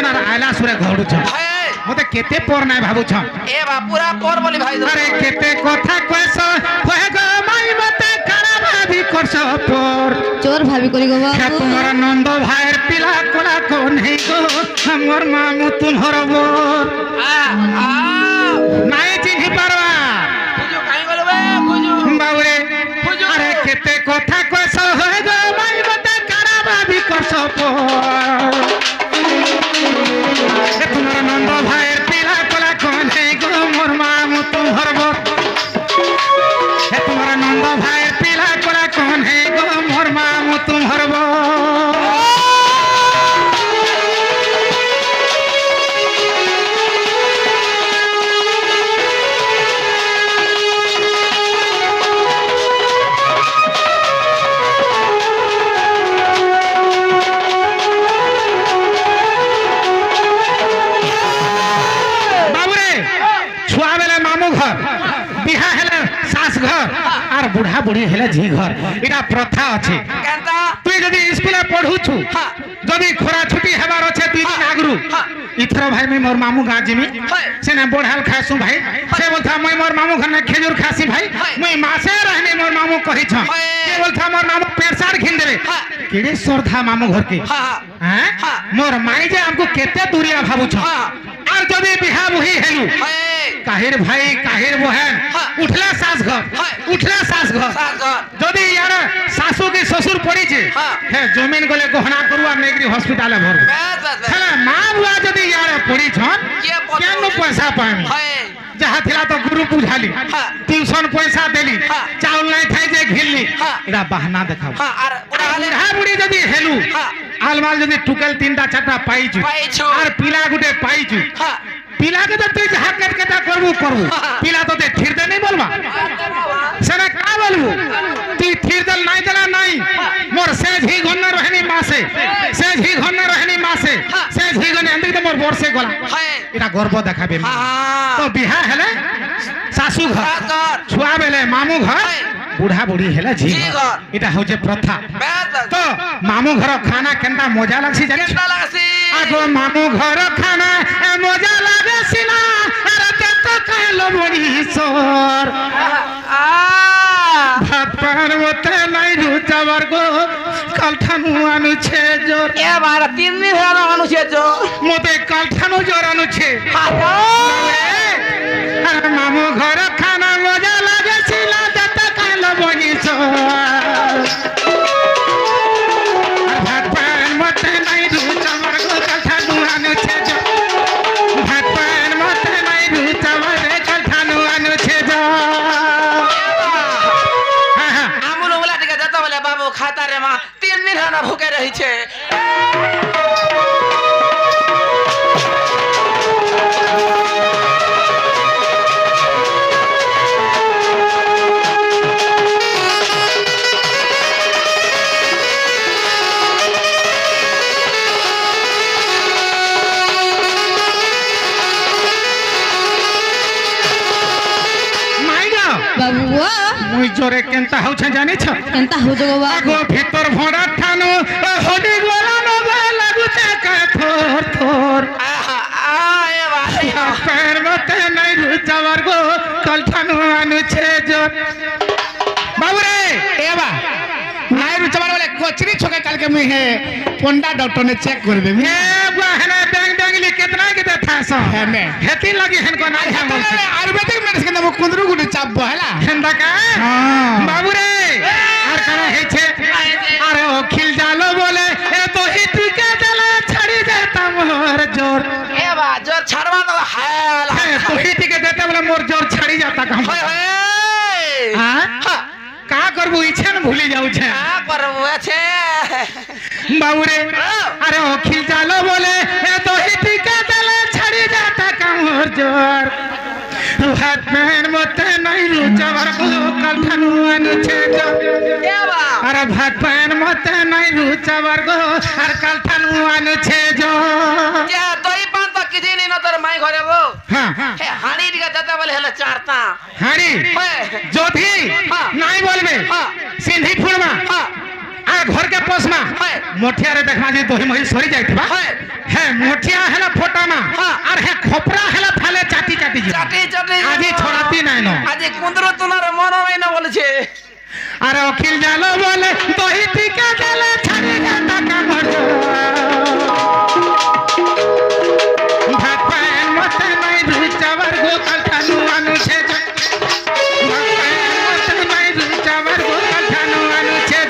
আর আইলা সুরে ঘড়ুছ মতে কেতে পর নাই ভাবুছ এ বা পুরা পর বলি ভাই আরে কেতে কথা কইছ কহে গো মাই মতে খারাপ ভাবি করছ পর চোর ভাবি করি গো হে বাবু তোমার নন্দ ভাইয়ের পিলা কোলা কোন হে গো আমার মামু তুমহর বোর নাই চিনি পারবা বুঝু কাই বলবে বুঝু বাউরে আরে কেতে কথা কইছ হে গো মাই মতে খারাপ ভাবি করছ পর হে তোমার নন্দ ভাইয়ের পিলা কোলা কোন হে গো মোর মামু তুমহর বোর হে তোমার নন্দ ভাইয়ের পিলা কোলা কোন হে গো মোর মামু তুমহর বোর বিহা হেলে শাশ ঘর আর বুড়া বুড়ি হেলে ঝি ঘর এটা প্রথা আছে তুই যদি স্কুলে পড়ুছু যদি খরা ছুটি হেবার আছে 2 দিন আগরু ইথর ভাই মই মোর মামু গা জিমি সেনে বড়হাল খাসু ভাই সে বলতা মই মোর মামু ঘনে খেজুর খাসি ভাই মই মাসে रहने মোর মামু কহিছ কে বলতা মোর মামু পেরসার ঘিন দেবে কেড়ে শ্রদ্ধা মামু ঘর के হ্যাঁ মোর মাই যে আমকো কেতে দুরিয়া ভাবুছ আর যদি বিহা বুহি হেলু কাহির ভাই কাহির বহেন উঠলা শাশ ঘর যদি यार শাশু কি শ্বশুর পড়িছে হে জমিন গলে গহনা করুয়া নেগরি হসপিটালে ভর হ্যাঁ মা বুয়া যদি यार পড়িছন কেন পয়সা পাইমি যাহা থিলা তো গুরু বুঝালি টিউশন পয়সা দেলি চাউল নাই খাই যে ঘিললি এটা বাহানা দেখাও আর বুড়া বুড়ি যদি হেলু আলমাল যদি টুকেল 3টা 4টা পাইছু আর পিলা গুটে পাইছু পিলা কে তো তুই যাহা কেটা করবু পিলা তো তে থির দে নাই বলবা সেনা কা বলবু তুই থির দল নাই দেলা নাই মোর সে ঝি ঘন্না রহেনি মাসে সে ঝি ঘন্না রহেনি মাসে সে ঝি ঘন্না এন্দি তো মোর বর্ষে গলা এটা গর্ব দেখাবে তো বিহা হেলে শাশু ঘর ছুয়া বেলে মামু ঘর বুড়া বুড়ি হেলে ঝি ঘর এটা হচ্ছে প্রথা তো মামু ঘর খানা কেনটা মজা লাগছি জানিস আগো মামু ঘর খানা মজা লাগে সিনা আরে কত কালো বড়ি সর ভাত পারবতে নাই রুচাবার গো কালঠানু আনুছে জোর এবার 3 দিন হলো আনুছে জোর মতে কালঠানু জোর আনুছে আরে মামু ঘর খানা মজা লাগে সিনা কত কালো বড়ি সর ভাত পারবতে নাই রুচাবার গো কালঠানু আনুছে জোর ভাত পারবতে নাই রুচাবার কালঠানু আনুছে জোর আমুল ওলা দিকে যেতে বলে বাবু খাতা রে মা 3 দিন হলো ভুকে রহিছে বাবুয়া মুই জোরে কেনতা হউছে জানিছ কেনতা হউ গো বাবু আগো ভিতর ভড়া ঠানো হলি গলা নবে লাগুছে কা থর থর এ বাড়ি पैर मते নাই রুচাবার গো কাল ঠানো আনুছে জোর বাবু রে এবা নাই রুচাবার বলে কোচরি ছকে কালকে মুই হে पंडा डॉक्टर ने चेक कर दे ए बहना बैंग बैंगली कितना के था स हेने हेती लगी हन को नाही हम आयुर्वेदिक मेडिसिन में कुंदरू गुडी चाप हला हेंदा का हां बाबू रे आर करा हे छे अरे ओ खिल जालो बोले ए तो हिटी के दला छड़ी देता मोर जोर ए बा जोर छड़वा तो हाल तो हिटी के देता बोले मोर जोर छड़ी जाता काम होय होय हां का करबू इच्छा न भूली जाऊ छे का करबू छे बाबू रे अरे ओ खिल जालो बोले ए तो हिटी के दला छड़ी जाता काम मोर जोर हाथ में मते नहीं रुचावर को कल ठानु अनुछे जो ए बा अरे भात पैन मते नहीं रुचावर को हर कल ठानु अनुछे जो क्या तोई पान तो किसी नहीं न तोर माई घरे वो हां हे हानी दिगा जाता बोले हला चारता हाड़ी जोथी नहीं बोलबे सिंधी फुलमा आ घर के पोसमा मोठिया रे देखमा जे दोही मही सरी जाइतबा है मोठिया है কুন্দর তোমার মনে হয় না বলেছে আর অখিল জালো বলে দহি টিকা গেলে ছাড়ি না টাকা মর ভাত পায়ের মতে নাই রুচাবার গোকাল ঠানু আনুছে ভাত পায়ের মতে নাই রুচাবার গোকাল ঠানু আনুছে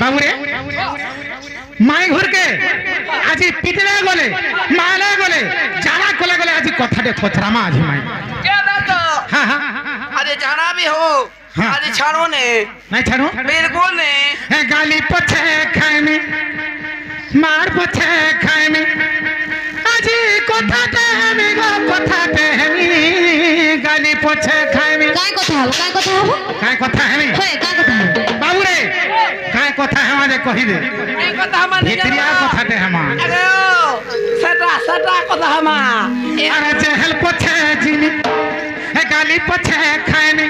বাবুরে মাই ঘরকে আজি পিটলে গলে মালে গলে জানা কলে গলে আজি কথাতে থথরামা আজি মাই কে দাদা হ্যাঁ হ্যাঁ আরে জানা भी हो हाँ। আরে ছাড়ো নে নাই ছাড়ো बिल्कुल ने এ গালি পছে খাইমি মার পছে খাইমি আজি কথাতে আমি গো কথাতে আমি গালি পছে খাইমি কাই কথা হবো কাই কথা হবো কাই কথা হেমি হয়ে কাই কথা হবো বাবুরে কাই কথা হেমারে কহি দে এই কথা আমার ভিতরিয়া কথাতে হেমা আরে সেটা সেটা কথা হামা আরে জেহেল পছে জিনি এ গালি পছে খাইমি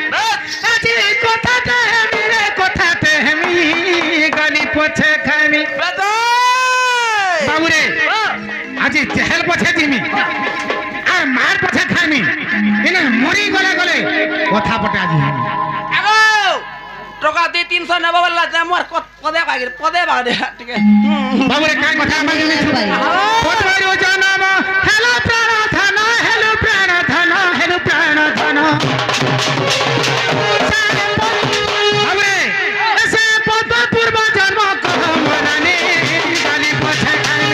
আজি কথাতে আমি রে কথাতে আমি গালি পছে খাইমি বাবুরে আজি জেহেল পছে জিমি আর মার পছে খাইমি এনে মরি গলে গলে কথা পটে আজি আমি আগো টকা দি 300 নেব বললা যে মোর পদে বাগে ঠিক আছে বাবুরে কাই কথা আমার জিনিছু পটবারু জনম হেলো প্রাণধন হেলো প্রাণধন হেলো প্রাণধন বাবুরে এসে পদ পূর্ব জন্ম কহ মরানি গালি পছে খাইমি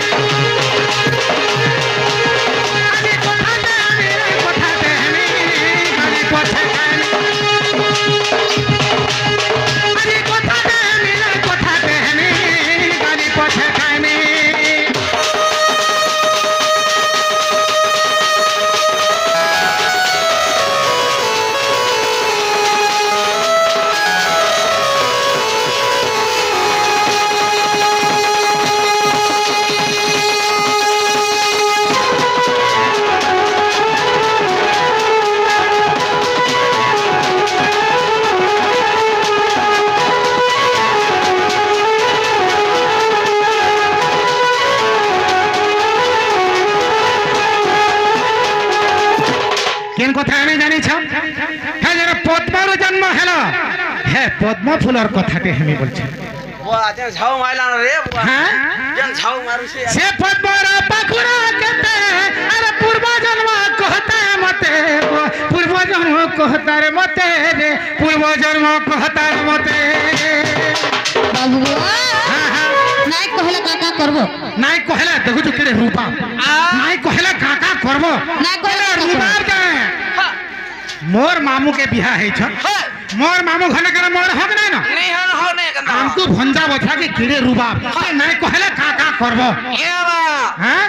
আজি কথাতে আমি কথাতে আমি গালি পছে খাইমি আজি কথাতে আমি কথাতে আমি গালি পছে খাইমি কেন কথা আমি জানিছ হ্যাঁ যেন পদ্মার জন্ম হেল হ্যাঁ পদ্ম ফুলর কথাতে আমি বলছি বুয়া যে ঝাউ মাইলা রে বুয়া হ্যাঁ যে ঝাউ মারুছে সে পদ্মর পাখুড়া কেতে আরে পূর্ব জন্ম কহতা মতে পূর্ব জন্ম কহতার মতে রে পূর্ব জন্ম কহতার মতে বাবু গো হ্যাঁ হ্যাঁ নাই কহলে কাকা করব নাই কহেলা দেখুଛୁ কিরে রূপা নাই কহেলা কাকা করব নাই কহেলা কাকা রূপার কে মোর মামু के बिहा है छ मोर मामू घने करे मोर हक नहीं ना नहीं हो नहीं कंदा हमको भंजा बथा के किरे रुबाब नहीं कहले का करबो ये बा हैं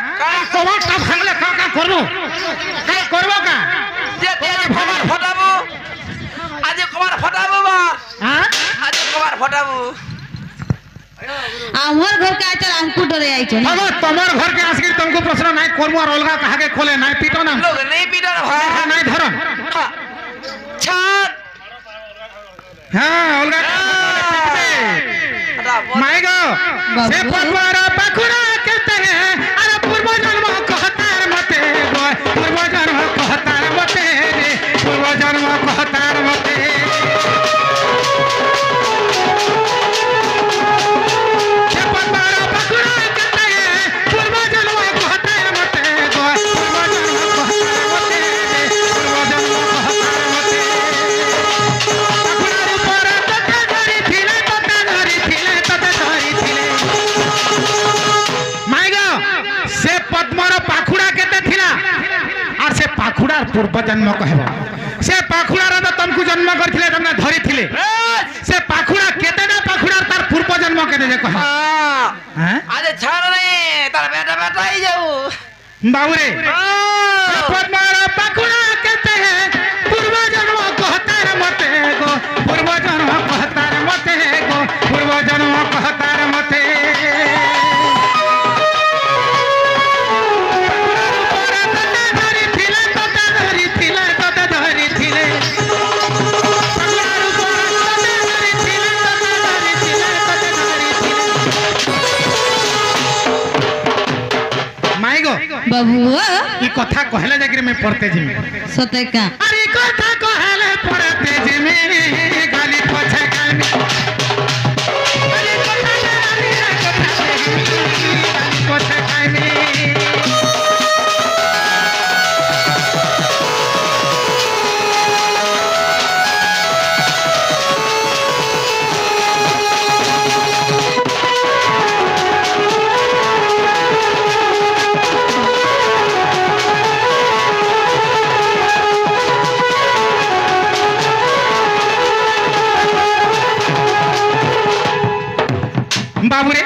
कोबा का भांगले का करबो का करबो का যে কবার ফটাবো আজ কবার ফটাবো বা हैं আজ কবার ফটাবো আমার ঘর কে আইছে আমকু ডরে আইছে अब तमर घर के आसगिर तुमको प्रश्न नहीं करबो और अलगा कहा के खोले नहीं पीटो ना लोग नहीं पीटर भाई नहीं धरन छान हां अलगा मायगो से पटवार पखुड़ा कहते हैं अरे पूर्व जन्म कहतार मते पूर्व जन्म कहतार मते पूर्व जन्म कहतार मते से पटवार पखुड़ा कहते हैं पूर्व जन्म कहतार मते पूर्व जन्म कहतार मते पूर्व जन्म कहतार मते पखुड़ार ऊपर तते धरी थिले माइगो से पद्मर पाखुड़ा केते थिला और से पाखुड़ार पूर्व जन्म कहबो से पाखुड़ार तो तुमको जन्म करथिले तुमने धरी थिले से पाखुड़ा केते ना पाखुड़ार तार पूर्व जन्म केते जे कह हैं आज छान नहीं तार बेटा बेटा ही जाऊ बाबूरे से पद्मर पाखुड़ा कहते हैं पूर्व जन्म कहतार मते गो पूर्व जन्म कह কথা কহলে যাকি আমি পড়তে জিমি সতে কা আরে কথা কহলে পড়তে জিমি গালি পছে খাইমি আরে কথা গালি কথা গালি পছে খাইমি বাবুরে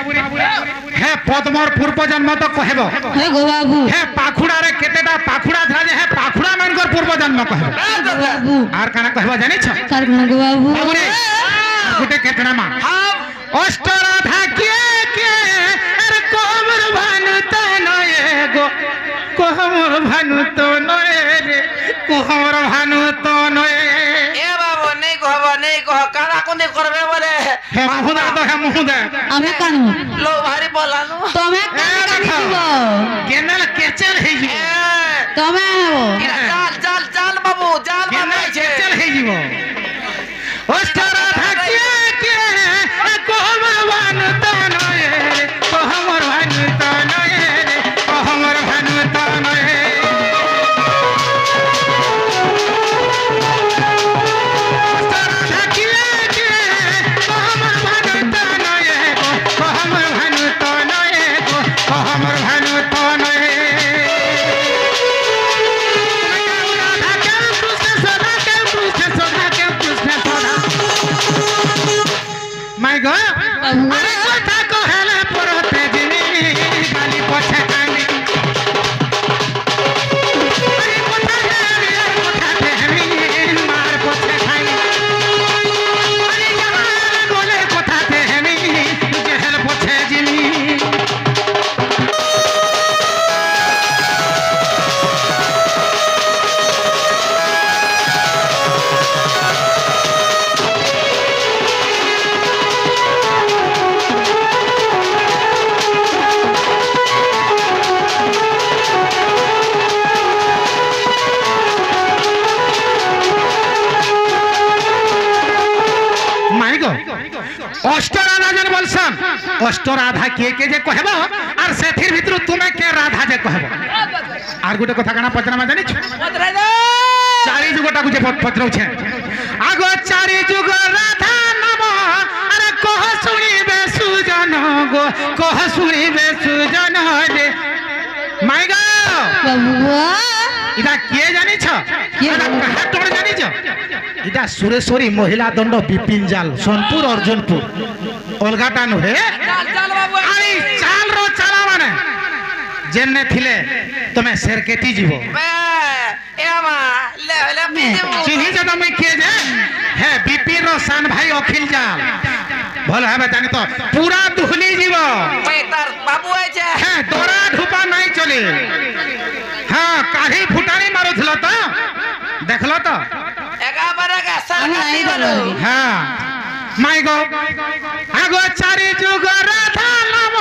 হে পদ্মর পূর্ব জন্ম তো কহেব হে গো বাবু হে পাখুড়ারে কেতেটা পাখুড়া ধরা যে হে পাখুড়া মানকর পূর্ব জন্ম কহেব বাবু আর কানা কহেব জানিছ কার কোন গো বাবু বাবুরে গুটে কেতনা মা অষ্টরাধা কে কে আর কোমর ভানু তো নয়ে গো কোমর ভানু তো নয়ে রে কোমর ভানু তো নয়ে এ বাবু নেই কহ কারা কোনে করবে বলে হে মুহুদা তো হে মুহুদা আমি কানু লো ভারি বলানো তুমি কানে কানিব কেনাল কেচেল হেইজি তুমি হবো চাল বাবু চাল কেনাল বানাইছে কেচেল হেইজিব অষ্টরাধা কে কে কোমর ভানু তো নয়ে রে কোমর ভানু তো নয়ে রে কোমর ভানু তো নয়ে My God! আরে কথা কহেলে পড়তে জিনি গালি পছে খাইনি আরে কথা হেমি মার পছে খাইনি আরে জামাল বলে কথাতে হেমি জেহেল পছে জিনি অষ্টরাধা জন বলছন অষ্টরাধা কে কে যে কহেব আর সেথির ভিতর তুমি কে রাধা যে কহেব আর গোটে কথা কানা পচনামা জানিছ পতরাই দে চারি যুগটাকু যে পচরাউছে আগ চারি যুগ রাধা নাম আরে কহ শুনিবে সুজন গো কহ শুনিবে সুজন রে মাই গো বাবু এটা কে জানিছ কে? এটা কাহা তোমরা জানিছ এটা সুরেশ্বরী মহিলা দণ্ড বিপিন জাল সোনপুর অর্জুনপুর অলগাটা নুহে চাল বাবু আরে চাল রো চালা মানে যেমনে থিলে তুমি সেরকেটি জীব এ মা লে পিদেবু চিনি যে তুমি কে যে হে বিপিন র সান ভাই অখিল জাল ভাল হবে জানি তো পুরা দুহলি জীব ওই তার বাবু আইছে হ্যাঁ দরা ঢুপা নাই চলে হ্যাঁ কাহি ফুটানি মারুছিল তো দেখলো তো একেবারে গাছাল আমি কাটি নাই গেল বলো। হ্যাঁ মাই গো আগো চারি যুগ রাধা নাম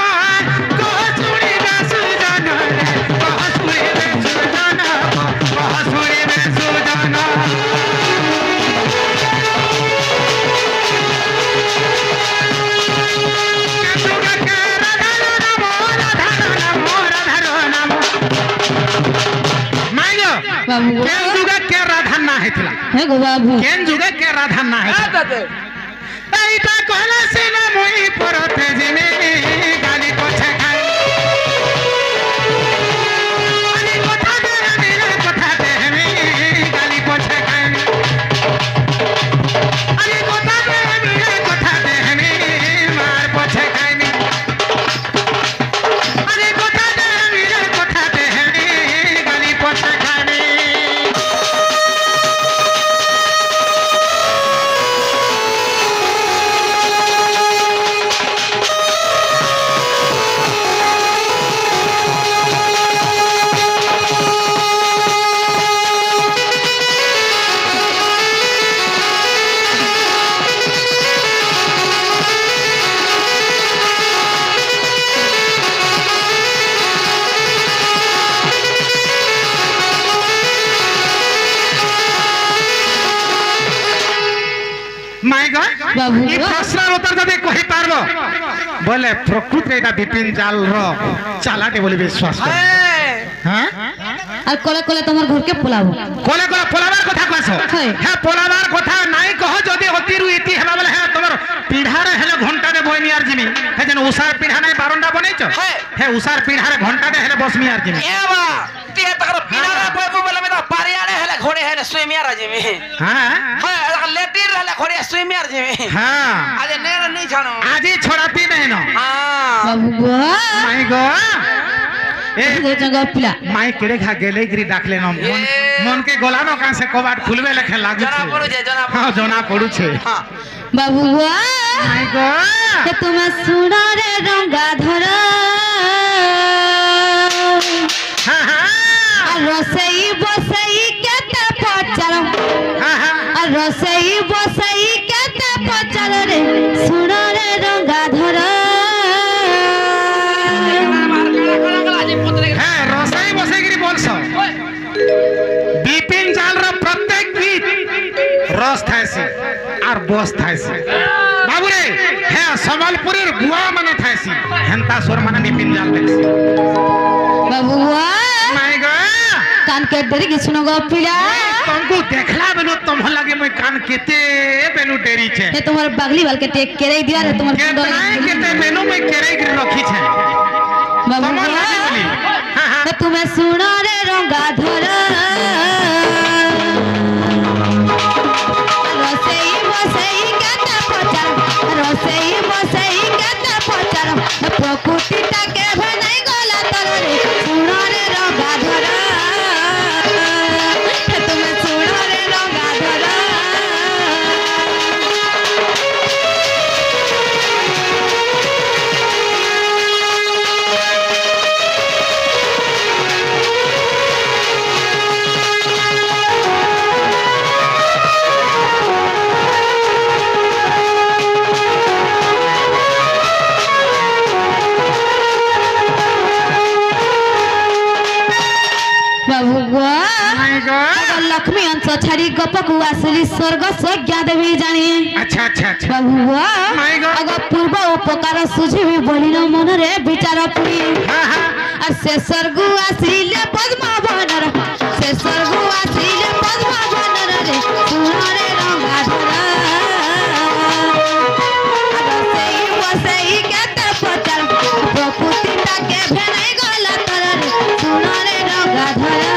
কহ শুনিবে সুজন কহ শুনিবে সুজন কহ শুনিবে সুজন যুগকে রাধার নাম রাধার নাম মাই গো বাবু কেন যুগে কে রাধা না হয়েছিল হে গো বাবু কেন যুগে কে রাধা না হয়েছিল দাদা এইটা কহলে সিনে মই পরতে জিনে গালি পছে খাই আরে কথা দে আমি গালি পছে খাই আরে কথা দে আমি মার পছে খাই আরে কথা দে আমি গালি পছে খাই बाबू ई प्रश्न उत्तर जदि कहि पारबो बोले प्रकृति एटा विपिन जाल रो चालाटे बोली विश्वास कर हां আর কলে কলে তোমার ঘরকে পোলাবো कोले कोले पोलाबार कथा कहसो हाय। हे पोलाबार कथा नाइ कहो जदि अतिरु इति हेबा बोले हे तमर पीढ़ारे हेले घंटा दे बोइनी आर जिमी हे जन उसार पीढ़ा नै बारंडा बनैछ हाय। हे उसार पीढ़ारे घंटा दे हेले बसमी आर जिमी ए बा ती तकर पिनारा बयबो बोले में तो पारियाले हेले घोड़े हेले स्विमियर जिमी हां हाय लेटीर हेले घोड़े स्विमियर जिमी हां आज नेर नहीं छानो आजी छोड़ाती नहीं न हां বাবু গো माई गो ए গো জঙ্গল পিলা माई केड़े खा गेले गिरी डाकले न मन मन के गोलानो का से कबाट खुलबे लेखे लागु जना पड़ू जे जना हां जना पड़ू छे हां বাবু গো माई गो কে তোমার সোনারে রঙা ধরা हां हां আর রসই বসই কেতে পচার हां हां আর রসই বসই কেতে পচার রে সোনারে রঙা ধরা मार कड़ा कड़ा आज पुत्र हे रसाई बसे गिरी बोलसो विपिन जाल रो प्रत्येक गीत रस थाइसी आर बस थाइसी बाबू रे हे संबलपुरीर बुआ माने थाइसी हेंता स्वर माने विपिन जाल थाइसी বাবু গো माई गो কান কে দেরি কি শুনো গো পিলা तुमको देखला बेनु तुम लगे मैं कान केते बेनु डेरी छे হে তোমার বাগলি বালকে টেক কেরাই দিয়া রে তোমার केतना केते बेनु मैं केरे गिर रखी छे বাবু तुम लगे बोली हां हां হে তুমি সোনারে রঙা ধরা রসই বসই কেতে পচার রসই বসই কেতে পচার প্রকৃতিটাকে ভেনাই গলা তরে সোনারে রঙা ধরা হে তুমি সোনারে রঙা ধরা বাবু গো माई गो লক্ষ্মী অংশ ছাড়ি গপকু আসলি স্বর্গ সজ্ঞা দেবী জানি अच्छा अच्छा अच्छा বাবু গো মাই গো। আগ পূর্ব উপকার সুঝিবি বলিল মনরে বিচার পুরি हां हां আর সে স্বর্গ আসিলে পদ্মবনর সে স্বর্গ আসিলে পদ্মবনর রে সোনারে রঙা ধরা আর সেই বসেই কেতে পচার প্রকৃতিটাকে ভেনাই গলা তরে সোনারে রঙা ধরা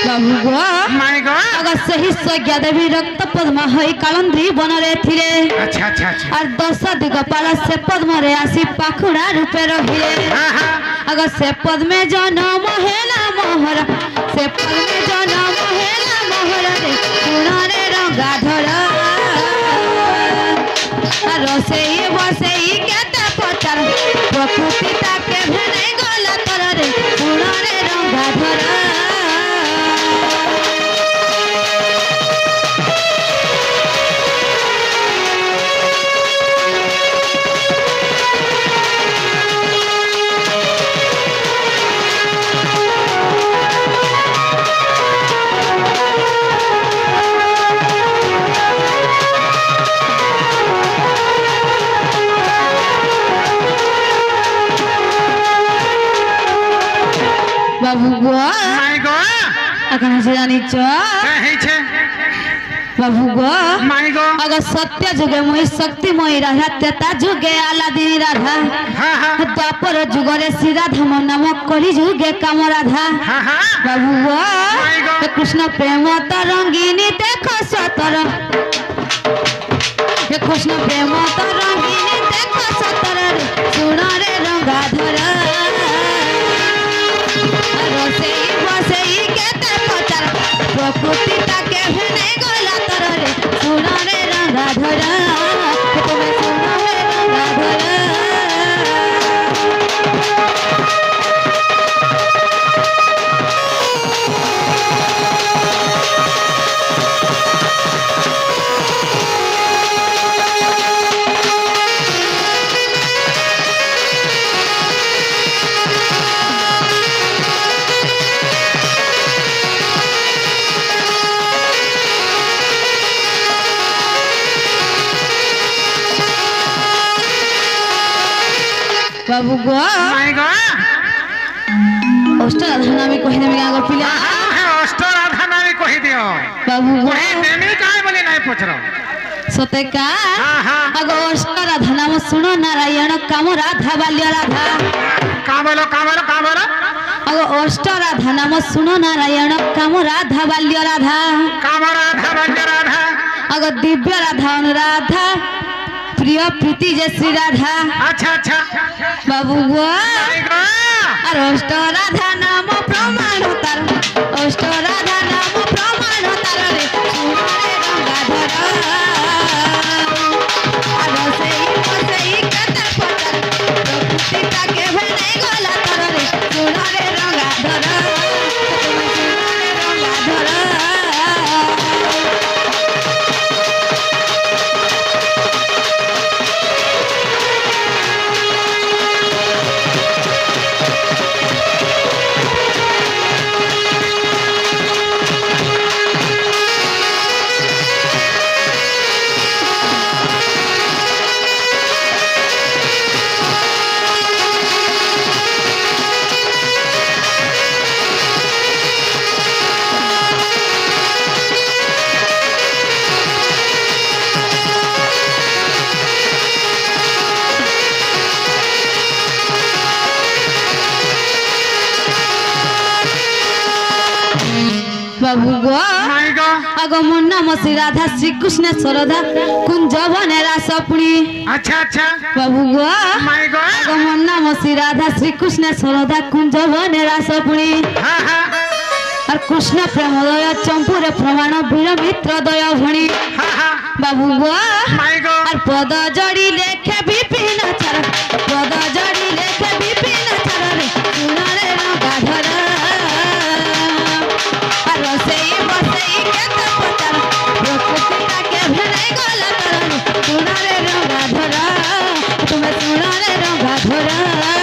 বাবু গো माई गो अगर सही सज्ञा देवी रक्त पद्म हई कालंद्री बनरे थिले अच्छा अच्छा अच्छा और दश दिगपाल से पद्मरे आसी पाखुड़ा रूपे रहिले हां हां अगर से पद्मे जन्म हेला मोहर से पद्मे जन्म हेला मोहर रे सोनारे रंगा धरा और सेई बसेई केते पचार प्रकृति ताके भेनै गला तर रे सोनारे रंगा धरा बाबू गो माई गो अखन से जानी छ हे छे बाबू गो माई गो अगर सत्य जुगे मोहि शक्तिमयी राधा तेता जुगे आलादिनी राधा हां हां द्वापर जुगरे श्री धम नाम कली जुगे काम राधा हां हां बाबू गो माई गो कृष्ण प्रेम तरंगिनी देखो सतर हे कृष्ण प्रेम तरंगिनी देखो सतर सुन रे रंगाधर रोसेई बसेई केते প্রকৃতিটা কেভে নাই গলা তরে শুনরে রঙ্গাধর তুমি শুনরে রঙ্গাধর বাবু গো মাই গো অষ্টরাধন আমি কহিদেমি আগর পিলা অষ্টরাধা নামে কহি দিও বাবু গো কহি দেমি কাই বলি নাই পছর সতে কা আগ অষ্টরাধা নাম শুনো নারায়ণ কাম রাধা বাল্য রাধা কামলো কামলো কামলো আগ অষ্টরাধা নাম শুনো নারায়ণ কাম রাধা বাল্য রাধা কামরাধা বাল্য রাধা আগ দিব্য রাধা অনুরাধা প্রিয় প্রীতি যে শ্রী রাধা আচ্ছা আচ্ছা বাবু গো মাই গো আর অষ্টরাধা নাম প্রমাণ তার অষ্টরাধা নাম প্রমাণ তার রে শুনরে রঙ্গাধর আর সেই কথা পচার প্রকৃতিটা কেভে নাই গলা তর রে শুনরে রঙ্গাধর তুমি শুনরে রঙ্গাধর বাবু গো মাই গো আগমন নাম শ্রী রাধা শ্রীকৃষ্ণ সরধা কুঞ্জ বনে রাস পুণী আচ্ছা আচ্ছা বাবু গো মাই গো আগমন নাম শ্রী রাধা শ্রীকৃষ্ণ সরধা কুঞ্জ বনে রাস পুণী হ্যাঁ হ্যাঁ আর কৃষ্ণ প্রেমদয় চম্পুরে প্রমাণ বীর মিত্র দয় ভণী হ্যাঁ হ্যাঁ বাবু গো মাই গো আর পদ জড়ি লেখে বিপিন চর পদ জড়ি লেখে বিপিন চর রে শুনরে রঙ্গাধর আর সেই বসেই কেত পচার প্রকৃতিটা কেভে নাই গলা তর রে শুনরে রঙ্গাধর তুমি শুনরে রঙ্গাধর